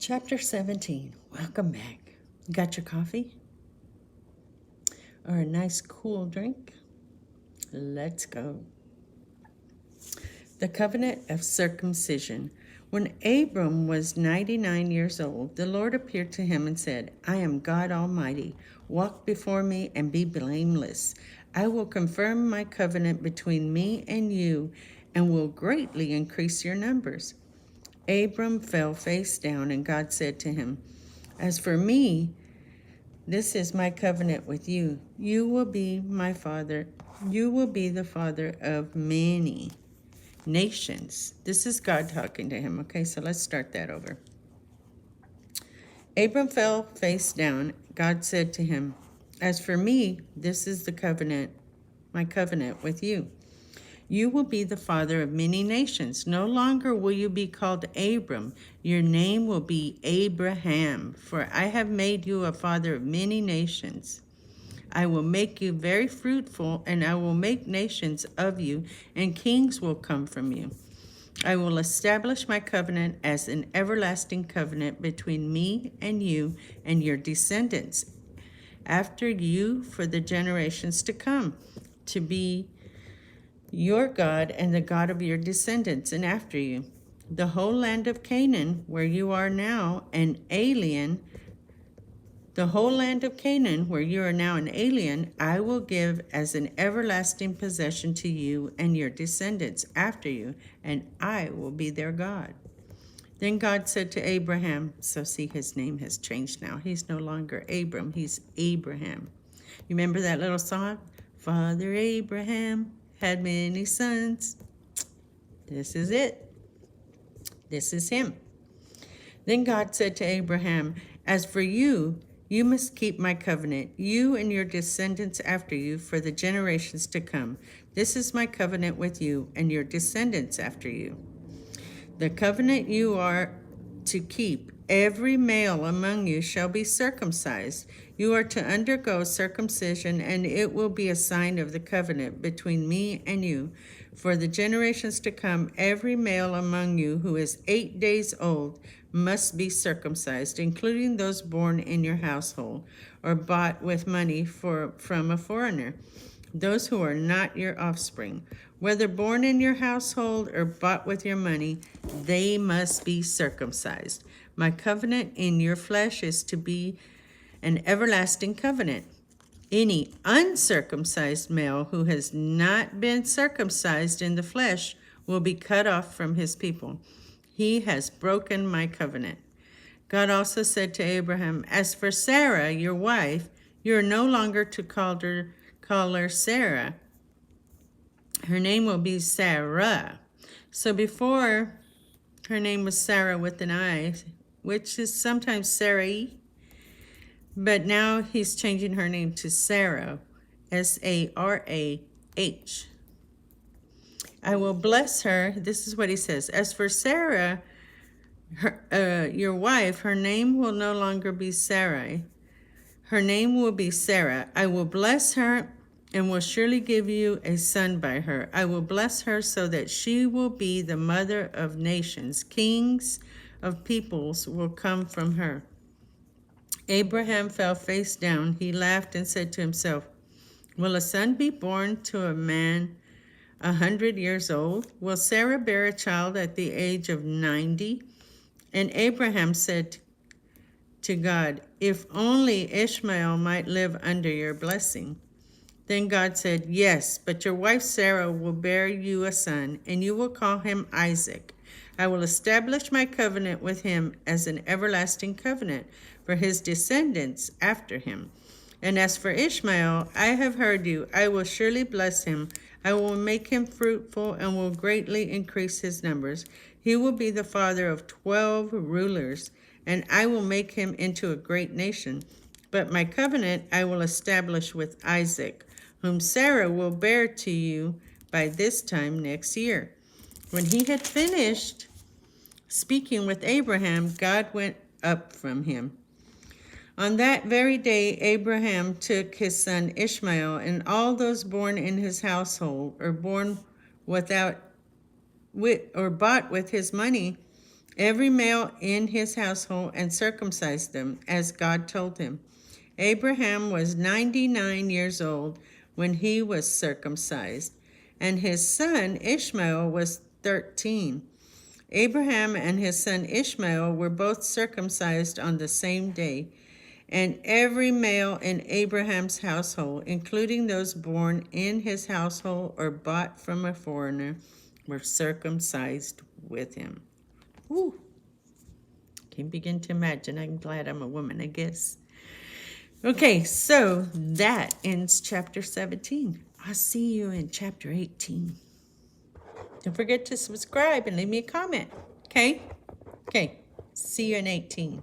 Chapter 17. Welcome back. Got your coffee? Or a nice cool drink? Let's go. The Covenant of Circumcision. When Abram was 99 years old, the Lord appeared to him and said, I am God Almighty. Walk before me and be blameless. I will confirm my covenant between me and you and will greatly increase your numbers. Abram fell face down, and God said to him, As for me, this is my covenant with you. You will be my father. You will be the father of many nations. This is God talking to him. Okay, so let's start that over. Abram fell face down. God said to him, As for me, this is the covenant, my covenant with you. You will be the father of many nations. No longer will you be called Abram. Your name will be Abraham, for I have made you a father of many nations. I will make you very fruitful, and I will make nations of you, and kings will come from you. I will establish my covenant as an everlasting covenant between me and you and your descendants after you for the generations to come, to be your God and the God of your descendants and after you. The whole land of Canaan, where you are now an alien, I will give as an everlasting possession to you and your descendants after you, and I will be their God. Then God said to Abraham, so see, his name has changed now. He's no longer Abram, he's Abraham. You remember that little song? Father Abraham had many sons. This is it. This is him. Then God said to Abraham, As for you, you must keep my covenant, you and your descendants after you, for the generations to come. This is my covenant with you and your descendants after you. The covenant you are to keep. Every male among you shall be circumcised. You are to undergo circumcision, and it will be a sign of the covenant between me and you. For the generations to come, every male among you who is 8 days old must be circumcised, including those born in your household or bought with money from a foreigner, those who are not your offspring. Whether born in your household or bought with your money, they must be circumcised. My covenant in your flesh is to be an everlasting covenant. Any uncircumcised male who has not been circumcised in the flesh will be cut off from his people. He has broken my covenant. God also said to Abraham, As for Sarah, your wife, you are no longer to call her Sarah. Her name will be Sarah. So before, her name was Sarah with an I, which is sometimes Sarai, but now he's changing her name to Sarah, Sarah. I will bless her. This is what he says. As for Sarah, your wife, her name will no longer be Sarai. Her name will be Sarah. I will bless her and will surely give you a son by her. I will bless her so that she will be the mother of nations. Kings of peoples will come from her. Abraham fell face down. He laughed and said to himself, Will a son be born to a man 100 years old? Will Sarah bear a child at the age of 90? And Abraham said to God, If only Ishmael might live under your blessing. Then God said, Yes, but your wife Sarah will bear you a son, and you will call him Isaac. I will establish my covenant with him as an everlasting covenant for his descendants after him. And as for Ishmael, I have heard you. I will surely bless him. I will make him fruitful and will greatly increase his numbers. He will be the father of 12 rulers, and I will make him into a great nation. But my covenant I will establish with Isaac, whom Sarah will bear to you by this time next year. When he had finished speaking with Abraham, God went up from him. On that very day, Abraham took his son Ishmael and all those born in his household or born without or bought with his money every male in his household, and circumcised them, as God told him. Abraham was 99 years old when he was circumcised, and his son Ishmael was 13. Abraham and his son Ishmael were both circumcised on the same day, and every male in Abraham's household, including those born in his household or bought from a foreigner, were circumcised with him. Woo! Can't begin to imagine. I'm glad I'm a woman, I guess. Okay, so that ends chapter 17. I'll see you in chapter 18. Don't forget to subscribe and leave me a comment. Okay? Okay. See you in 18.